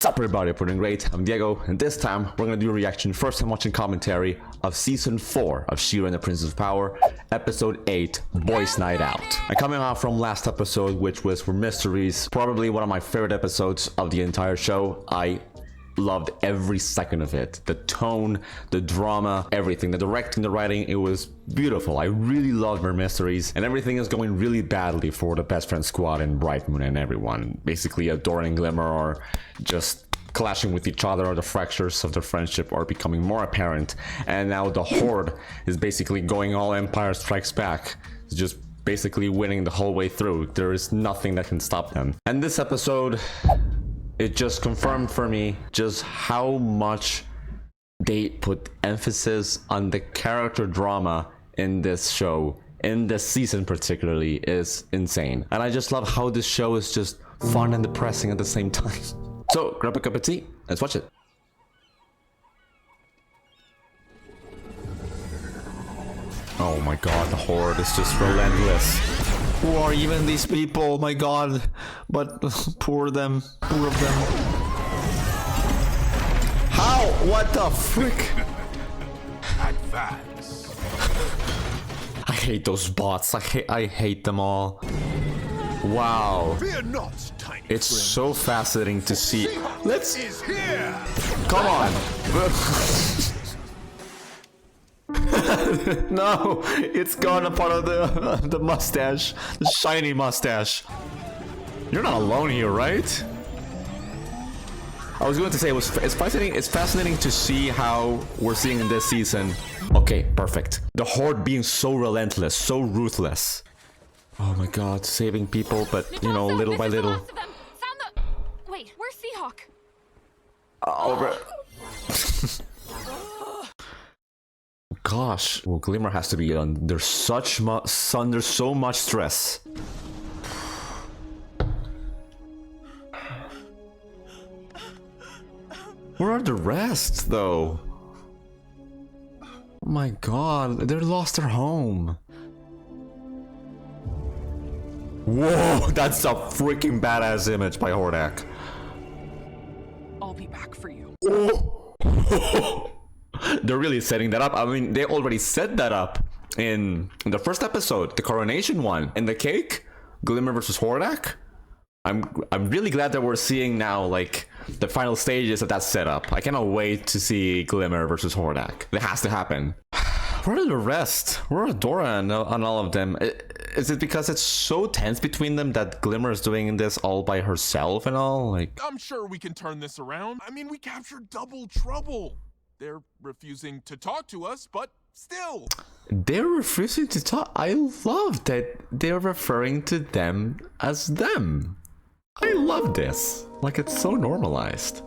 What's up everybody, doing great. I'm Diego, and this time we're gonna do a reaction, first time watching commentary of season 4 of Shera and the Princess of Power, episode 8, Boys Night Out. And coming off from last episode, which was for Mysteries, probably one of my favorite episodes of the entire show. I loved every second of it. The tone, the drama, everything, the directing, the writing, it was beautiful. I really loved Mer Mysteries, and everything is going really badly for the best friend squad and Bright Moon and everyone. Basically Adora and Glimmer are just clashing with each other, or the fractures of their friendship are becoming more apparent, and now the Horde is basically going all Empire Strikes Back. It's just basically winning the whole way through. There is nothing that can stop them. And this episode, it just confirmed for me just how much they put emphasis on the character drama in this show, in this season particularly, is insane. And I just love how this show is just fun and depressing at the same time. So grab a cup of tea, let's watch it. Oh my god, the Horde is just relentless. Who are even these people? My god. But poor them. Poor of them. How? What the frick? Advance. I hate those bots. I hate them all. Wow. Fear not, tiny It's friend. so fascinating to see. Let's. Is here. Come on. No, it's gone a part of the mustache, the shiny mustache. You're not alone here, right? I was going to say it's fascinating. It's fascinating to see how we're seeing in this season. Okay, perfect. The Horde being so relentless, so ruthless. Oh my God, saving people, but you know, little by little. Wait, where's Seahawk? Over. Gosh, well, Glimmer has to be under under so much stress. Where are the rest, though? Oh my God, they lost their home. Whoa, that's a freaking badass image by Hordak. I'll be back for you. Oh. They're really setting that up. I mean, they already set that up in the first episode, the coronation one, in the cake, Glimmer versus Hordak. I'm really glad that we're seeing now like the final stages of that setup. I cannot wait to see Glimmer versus Hordak. It has to happen. Where are the rest? Where are Dora and all of them? Is it because it's so tense between them that Glimmer is doing this all by herself and all? Like, I'm sure we can turn this around. I mean, we captured double trouble. They're refusing to talk to us, but still. they're refusing to talk. I love that they're referring to them as them. I love this. Like, it's so normalized.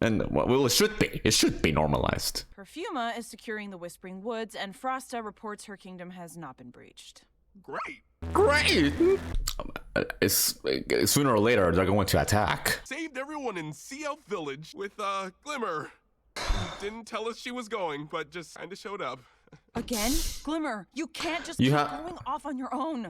And, well, it should be. It should be normalized. Perfuma is securing the Whispering Woods, and Frosta reports her kingdom has not been breached. Great. Great! Sooner or later, they're going to attack. Saved everyone in CL Village with, Glimmer. Didn't tell us she was going, but just kinda showed up. Again? Glimmer, you can't just You keep ha- going off on your own.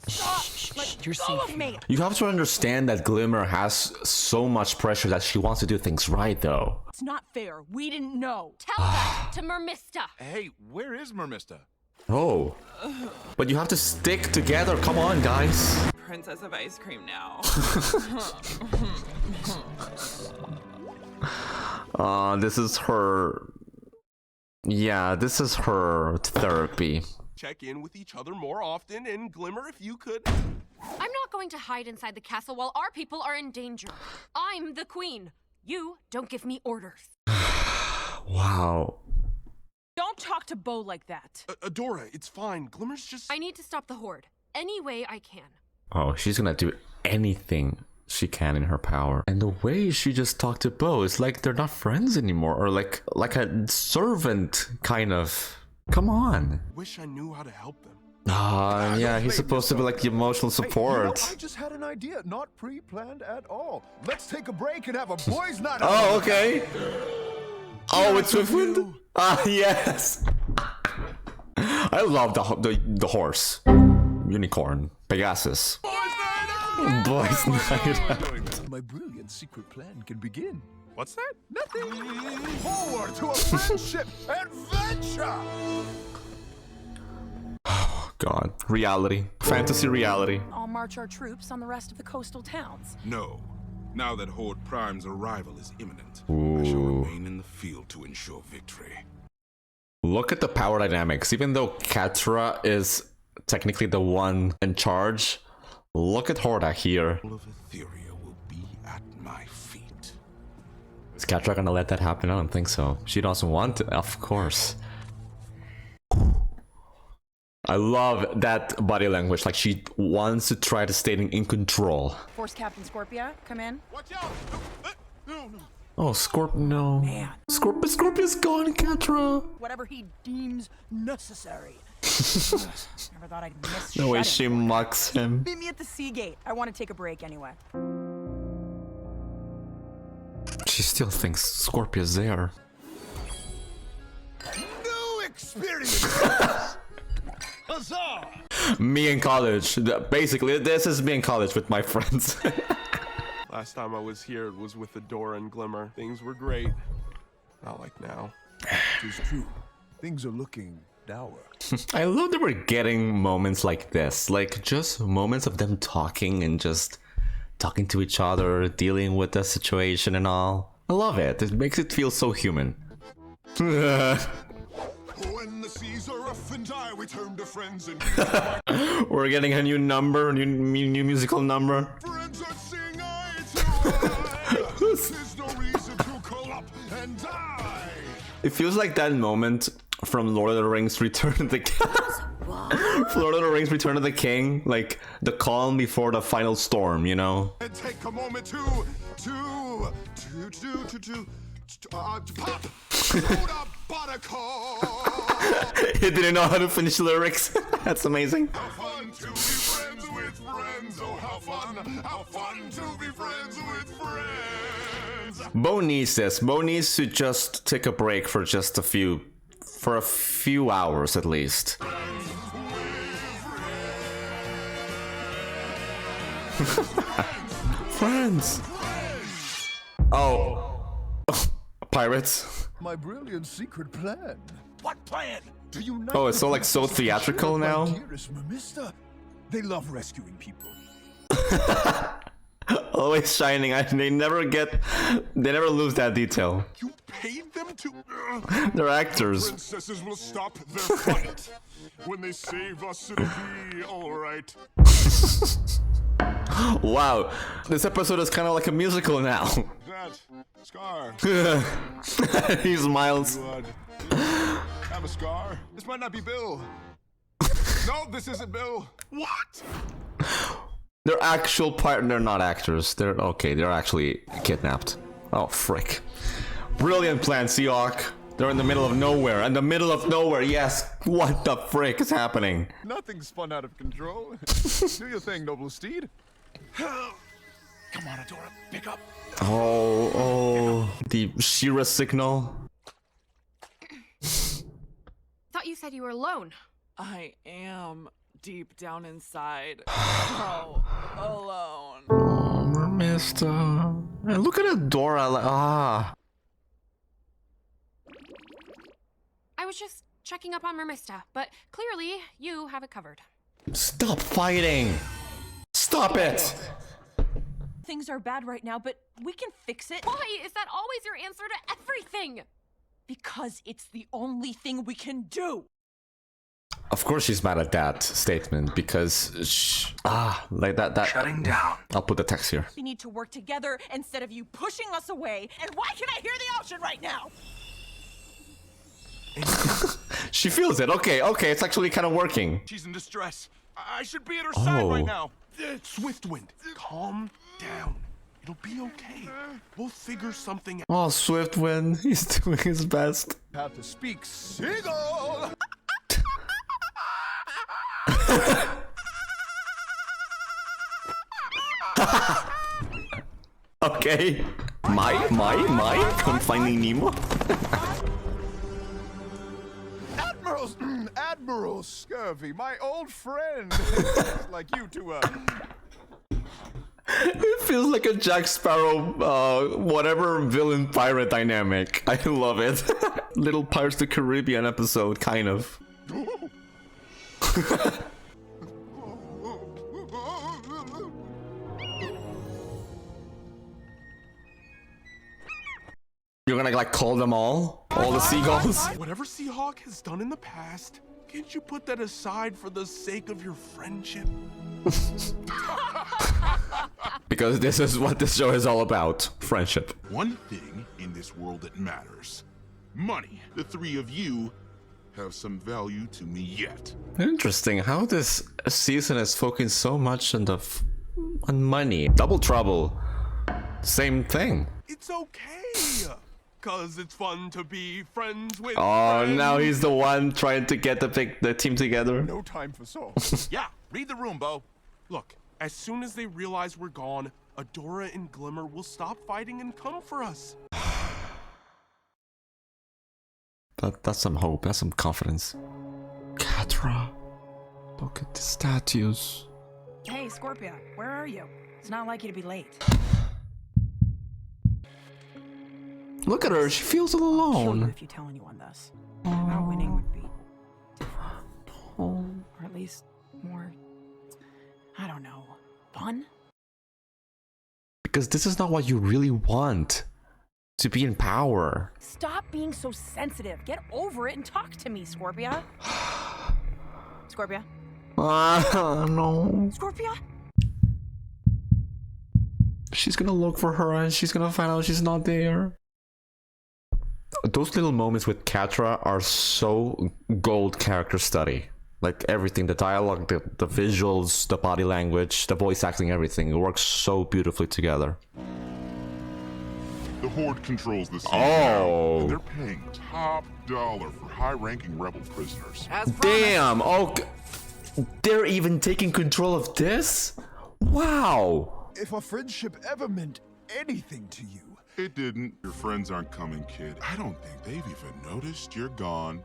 Stop! Let You're go of me! You have to understand that Glimmer has so much pressure that she wants to do things right, though. It's not fair. We didn't know. Tell that to Mermista. Hey, where is Mermista? Oh. But you have to stick together. Come on, guys. Princess of ice cream now. This is her... Yeah, this is her therapy. Check in with each other more often, and Glimmer, if you could. I'm not going to hide inside the castle while our people are in danger. I'm the queen. You don't give me orders. Wow. Don't talk to Bo like that. Adora, it's fine. Glimmer's just... I need to stop the Horde any way I can. Oh, she's gonna do anything she can in her power. And the way she just talked to Bo is like they're not friends anymore, or like a servant, kind of. Come on. Wish I knew how to help them. Yeah, he's supposed to be like the emotional support. Hey, I just had an idea, not pre-planned at all. Let's take a break and have a boys' night. Oh, okay. Oh, it's Swiftwind? Ah, yes. I love the horse. Unicorn. Pegasus. Boys' night out! my brilliant secret plan can begin. What's that? Nothing. Forward to a friendship adventure. God. Reality. Fantasy reality. I'll march our troops on the rest of the coastal towns. No. Now that Horde Prime's arrival is imminent, I shall remain in the field to ensure victory. Look at the power dynamics. Even though Catra is technically the one in charge, look at Hordak here. All of Etheria will be at my feet. Is Catra gonna let that happen? I don't think so. She doesn't want it, of course. I love that body language. Like, she wants to try to stay in control. Force Captain Scorpia, come in. Watch out! No. Oh, no. Man. Scorpia's gone, Catra. Whatever he deems necessary. Never thought I'd miss The way shutting she for it. mocks him. Meet me at the Seagate. I want to take a break anyway. She still thinks Scorpia's there. New experience. Huzzah! Me in college. Basically, this is me in college with my friends. Last time I was here, it was with Adora and Glimmer. Things were great. Not like now. It is true. Things are looking dour. I love that we're getting moments like this. Like, just moments of them talking and just talking to each other, dealing with the situation and all. I love it. It makes it feel so human. When the seas are rough and dire, we turn to friends and We're getting a new number, new musical number. friends are seeing eye to eye. There's no reason to curl up and die. It feels like that moment from Lord of the Rings Return of the King. Lord of the Rings Return of the King, like the calm before the final storm, you know? And take a moment to pop soda buttercup. He didn't know how to finish lyrics. That's amazing. How fun to be friends with friends. Oh, how fun to be friends with friends. Bo needs this. Bo needs to just take a break for just a few hours at least. Friends. Oh. Pirates. My brilliant secret plan. What plan? To unite Oh, it's so, like, so the princesses theatrical shared by now? dearest Mamista. They love rescuing people. Always shining. They never lose that detail. You paid them to. They're actors. Princesses will stop their fight. When they save us, it'll be all right. Wow, this episode is kind of like a musical now. That scar. He smiles. Have a scar. This might not be Bill. No, this isn't Bill. What? They're actual they're not actors. They're actually kidnapped. Oh, frick. Brilliant plan, Seahawk. They're in the middle of nowhere. In the middle of nowhere, yes. What the frick is happening? Nothing's spun out of control. Do your thing, noble steed. Come on, Adora, pick up. Oh, the Shera signal. Thought you said you were alone. I am deep down inside. So alone. Oh, Mr. And look at Adora. I was just checking up on Mermista, but clearly you have it covered. Stop fighting. Stop it. Things are bad right now, but we can fix it. Why is that always your answer to everything? Because it's the only thing we can do. Of course she's mad at that statement because like that. Shutting down. I'll put the text here. We need to work together instead of you pushing us away. And why can I hear the ocean right now? She feels it. Okay, it's actually kind of working. She's in distress. I should be at her side Oh. right now. Swiftwind, calm down. It'll be okay. We'll figure something out. Oh, Swiftwind, he's doing his best. How to speak seagull. Okay. My, I'm finding Nemo. Admiral Scurvy, my old friend. Like you to It feels like a Jack Sparrow, whatever villain pirate dynamic. I love it. Little Pirates of the Caribbean episode, kind of. You're gonna like call them all the seagulls? Whatever Seahawk has done in the past, can't you put that aside for the sake of your friendship? Because this is what this show is all about. Friendship. One thing in this world that matters. Money. The three of you have some value to me yet. Interesting how this season is focusing so much on on money. Double Trouble. Same thing. It's okay. Cause it's fun to be friends with Oh, friends. now he's the one trying to get the team together. No time for so. Yeah, read the room, Bo. Look, as soon as they realize we're gone, Adora and Glimmer will stop fighting and come for us. That's some hope. That's some confidence. Catra, look at the statues. Hey, Scorpia, where are you? It's not like you to be late. Look at her. She feels all Kill you alone. if you tell anyone this. Not winning would be different. Or at least more, I don't know, fun? Because this is not what you really want. To be in power. Stop being so sensitive. Get over it and talk to me, Scorpia. Scorpia? No. Scorpia? She's gonna look for her and she's gonna find out she's not there. Those little moments with Catra are so gold character study. Like everything, the dialogue, the visuals, the body language, the voice acting, everything. It works so beautifully together. The Horde controls the scene Oh. now, and they're paying top dollar for high-ranking rebel prisoners. Damn! Oh, they're even taking control of this? Wow! If a friendship ever meant anything to you, It didn't. Your friends aren't coming, kid. I don't think they've even noticed you're gone.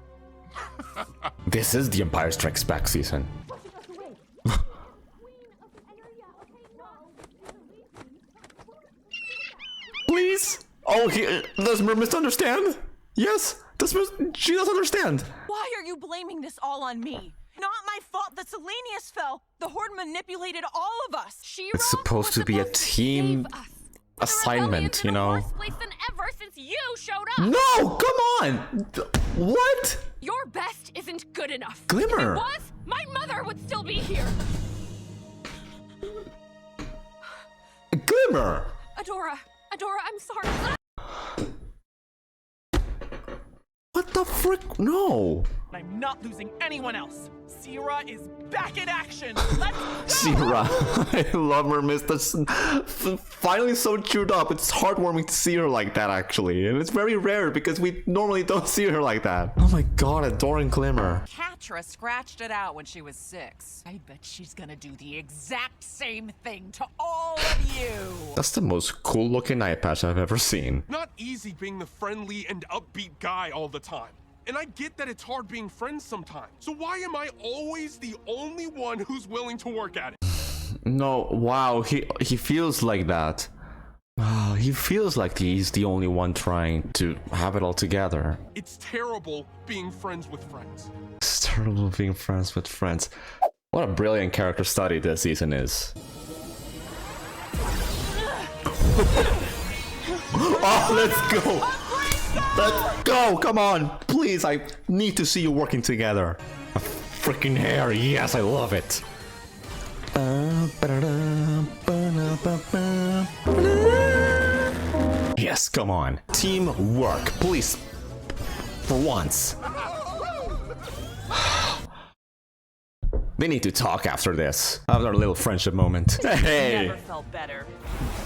This is the Empire Strikes Back season. Please? Oh, does Mer misunderstand? Yes? She does understand. Why are you blaming this all on me? Not my fault that Selenius fell. The Horde manipulated all of us. Shera It's supposed was to be a supposed to team save us. assignment, The you know? rebellion's in a worse place than ever since you showed up. No, come on! What? Your best isn't good enough. Glimmer. If it was, my mother would still be here. Glimmer! Adora, I'm sorry. What the frick? No! I'm not losing anyone else. Shera is back in action. Let's go! Shera. I love her, Miss. That's finally so chewed up. It's heartwarming to see her like that, actually. And it's very rare because we normally don't see her like that. Oh my god, adoring Glimmer. Catra scratched it out when she was 6. I bet she's gonna do the exact same thing to all of you. That's the most cool looking eye patch I've ever seen. Not easy being the friendly and upbeat guy all the time. And I get that it's hard being friends sometimes. So why am I always the only one who's willing to work at it? No, wow, he feels like that. He feels like he's the only one trying to have it all together. It's terrible being friends with friends. It's terrible being friends with friends. What a brilliant character study this season is. Oh, let's go! Let's go! Come on! Please, I need to see you working together. A freaking hair, yes, I love it. Yes, come on. Teamwork, please. For once. They need to talk after this. Have our little friendship moment. Hey! Never felt better.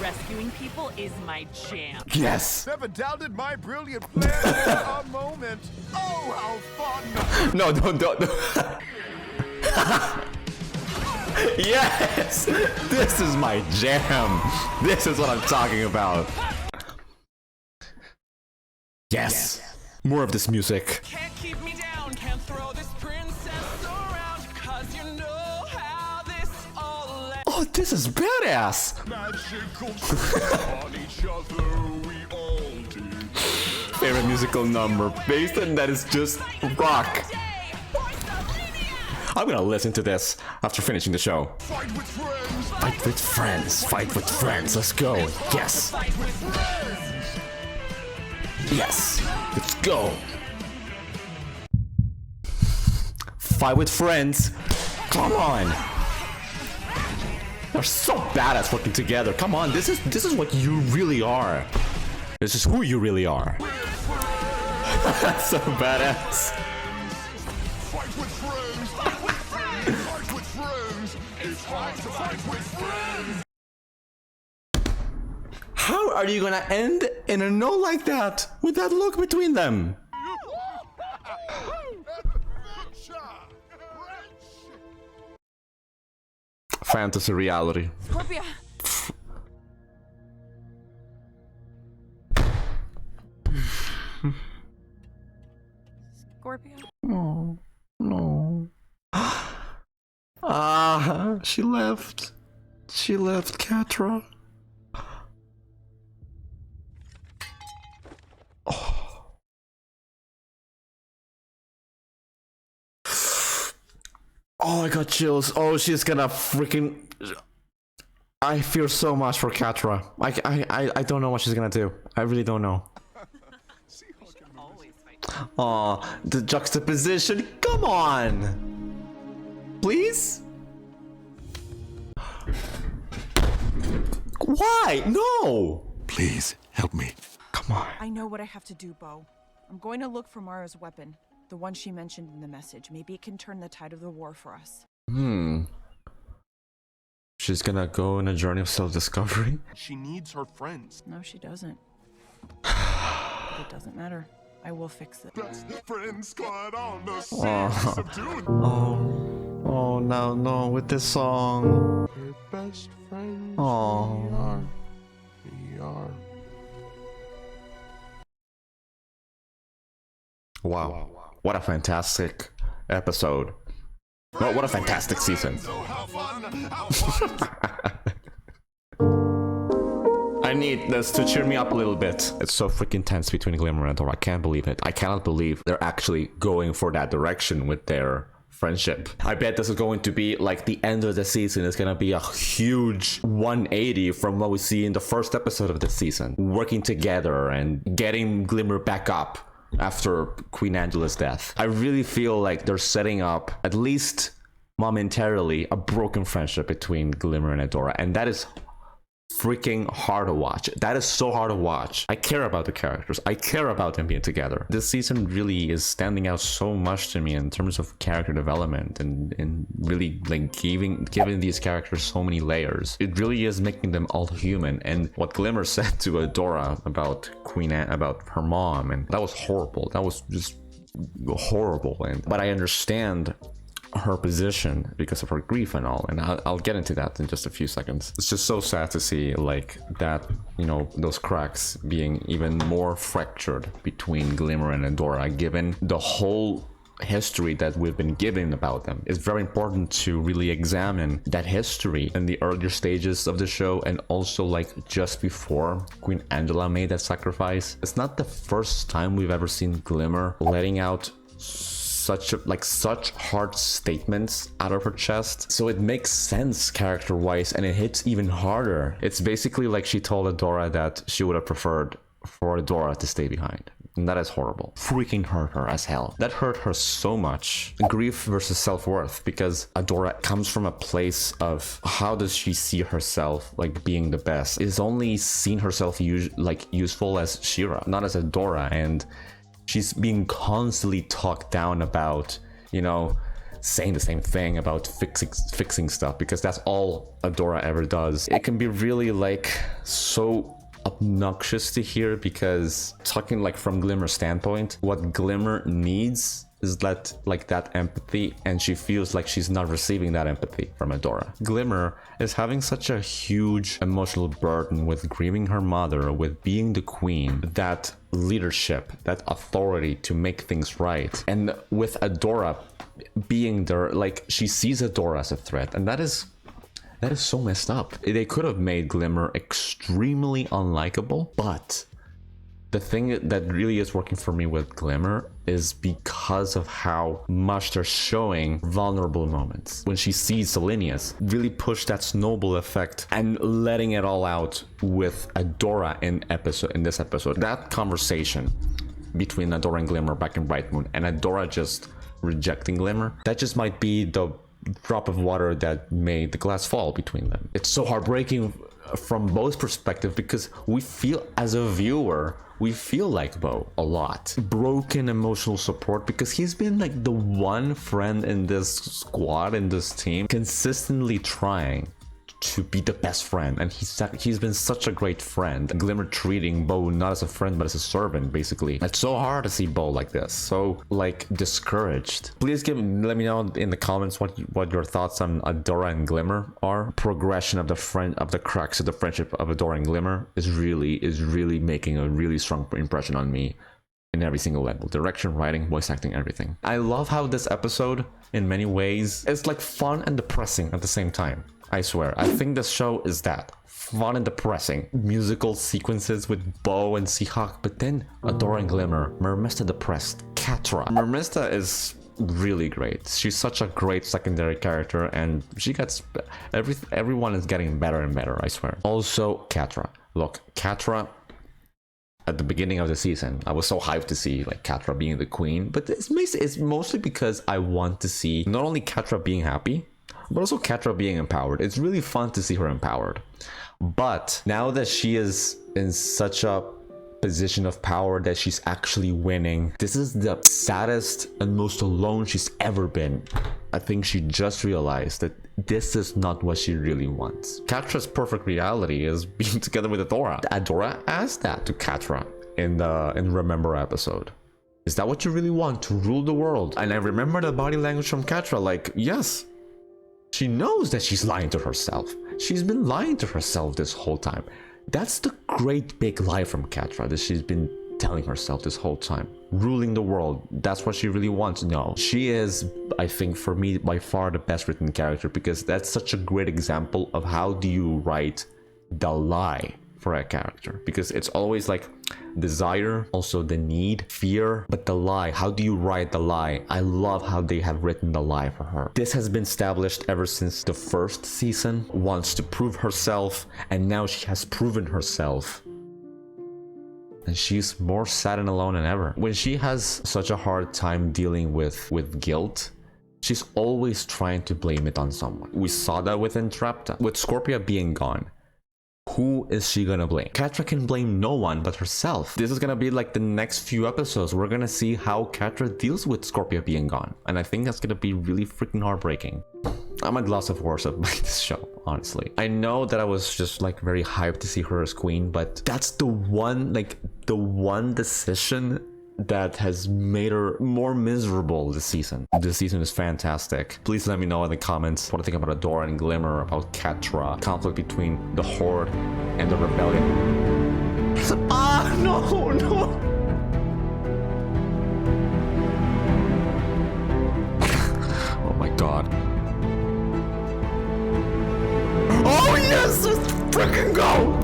Rescuing people is my jam. Yes! never doubted my brilliant plan for a moment. Oh, how fun! No, don't. Yes! This is my jam! This is what I'm talking about. Yes! More of this music. Can't keep me down, can't throw this princess around, 'cause you know how this all ends. Oh, This is badass. Favorite musical number based on that is just rock. I'm gonna listen to this after finishing the show. Fight with friends. Fight with friends. Fight with friends. Let's go. Yes. Yes. Let's go. Fight with friends. Come on. They're so badass working together. Come on. This is what you really are. This is who you really are. That's so badass. Fight with friends. Fight with friends. Fight with friends. It's hard to fight with friends. How are you gonna end in a no like that with that look between them? Fantasy reality. Scorpia. Scorpia. Oh, no. Ah, she left. She left Catra. Oh. Oh, I got chills. Oh, she's gonna freaking... I fear so much for Catra. I don't know what she's gonna do. I really don't know. Oh, the juxtaposition. Come on. Please? Why? No. Please help me. Come on. I know what I have to do, Bo. I'm going to look for Mara's weapon. The one she mentioned in the message. Maybe it can turn the tide of the war for us. She's gonna go on a journey of self-discovery? She needs her friends. No, she doesn't. But it doesn't matter. I will fix it. Best friend squad on the Oh no, no, with this song. We're best friends. Oh. We are. Wow. What a fantastic episode. Well, what a fantastic season. I need this to cheer me up a little bit. It's so freaking tense between Glimmer and Dora. I can't believe it. I cannot believe they're actually going for that direction with their friendship. I bet this is going to be like the end of the season. It's gonna be a huge 180 from what we see in the first episode of the season. Working together and getting Glimmer back up after Queen Angela's death. I really feel like they're setting up, at least momentarily, a broken friendship between Glimmer and Adora, and that is freaking hard to watch. That is so hard to watch. I care about the characters. I care about them being together. This season really is standing out so much to me in terms of character development and really like giving these characters so many layers. It really is making them all human. And what Glimmer said to Adora about about her mom, and that was horrible. That was just horrible. But I understand her position because of her grief and all, and I'll get into that in just a few seconds. It's just so sad to see like that, you know, those cracks being even more fractured between Glimmer and Adora, given the whole history that we've been given about them. It's very important to really examine that history in the earlier stages of the show, and also like just before Queen Angela made that sacrifice. It's not the first time we've ever seen Glimmer letting out such hard statements out of her chest, so it makes sense character-wise, and it hits even harder. It's basically like she told Adora that she would have preferred for Adora to stay behind, and that is horrible. Freaking hurt her as hell. That hurt her so much. Grief versus self-worth, because Adora comes from a place of how does she see herself like being the best. Is only seen herself useful as Shera, not as Adora, and she's being constantly talked down about, you know, saying the same thing about fixing stuff, because that's all Adora ever does. It can be really like so obnoxious to hear, because talking like from Glimmer's standpoint, what Glimmer needs is that empathy, and she feels like she's not receiving that empathy from Adora. Glimmer is having such a huge emotional burden with grieving her mother, with being the queen, that leadership, that authority to make things right, and with Adora being there, like she sees Adora as a threat, and that is That is so messed up. They could have made Glimmer extremely unlikable, but the thing that really is working for me with Glimmer is because of how much they're showing vulnerable moments. When she sees Selenius, really push that snowball effect and letting it all out with Adora in this episode. That conversation between Adora and Glimmer back in Bright Moon, and Adora just rejecting Glimmer, that just might be the drop of water that made the glass fall between them. It's so heartbreaking from Bo's perspective because we feel, as a viewer, we feel like Bo a lot. Broken emotional support because he's been like the one friend in this squad, in this team, consistently trying to be the best friend, and he's been such a great friend. Glimmer treating Bo not as a friend but as a servant, basically. It's so hard to see Bo like this, so like discouraged. Please let me know in the comments what your thoughts on Adora and Glimmer are. Progression of the cracks of the friendship of Adora and Glimmer is really making a really strong impression on me in every single level. Direction, writing, voice acting, everything. I love how this episode, in many ways, is like fun and depressing at the same time. I swear, I think this show is that. Fun and depressing. Musical sequences with Bo and Seahawk, but then Adora and Glimmer. Mermista depressed. Catra. Mermista is really great. She's such a great secondary character, and she gets... everyone is getting better and better, I swear. Also, Catra. Look, Catra... at the beginning of the season, I was so hyped to see like Catra being the queen, but it's mostly because I want to see not only Catra being happy, but also Catra being empowered. It's really fun to see her empowered. But now that she is in such a position of power that she's actually winning, this is the saddest and most alone she's ever been. I think she just realized that this is not what she really wants. Catra's perfect reality is being together with Adora. Adora asked that to Catra in the Remember episode. Is that what you really want, to rule the world? And I remember the body language from Catra, like, yes. She knows that she's lying to herself. She's been lying to herself this whole time. That's the great big lie from Catra that she's been telling herself this whole time. Ruling the world, that's what she really wants. No, she is, I think, for me, by far the best written character, because that's such a great example of how do you write the lie for a character, because it's always like desire, also the need, fear, but the lie, how do you write the lie? I love how they have written the lie for her. This has been established ever since the first season, wants to prove herself, and now she has proven herself. And she's more sad and alone than ever. When she has such a hard time dealing with guilt, she's always trying to blame it on someone. We saw that with Entrapta. With Scorpia being gone, who is she gonna blame? Catra can blame no one but herself. This is gonna be like the next few episodes. We're gonna see how Catra deals with Scorpia being gone. And I think that's gonna be really freaking heartbreaking. I'm a glass of worse of this show, honestly. I know that I was just like very hyped to see her as queen, but that's the one decision that has made her more miserable this season. This season is fantastic. Please let me know in the comments what I think about Adora and Glimmer, about Catra, conflict between the Horde and the Rebellion. Ah, no, no! Oh my god. Oh yes, let's freaking go!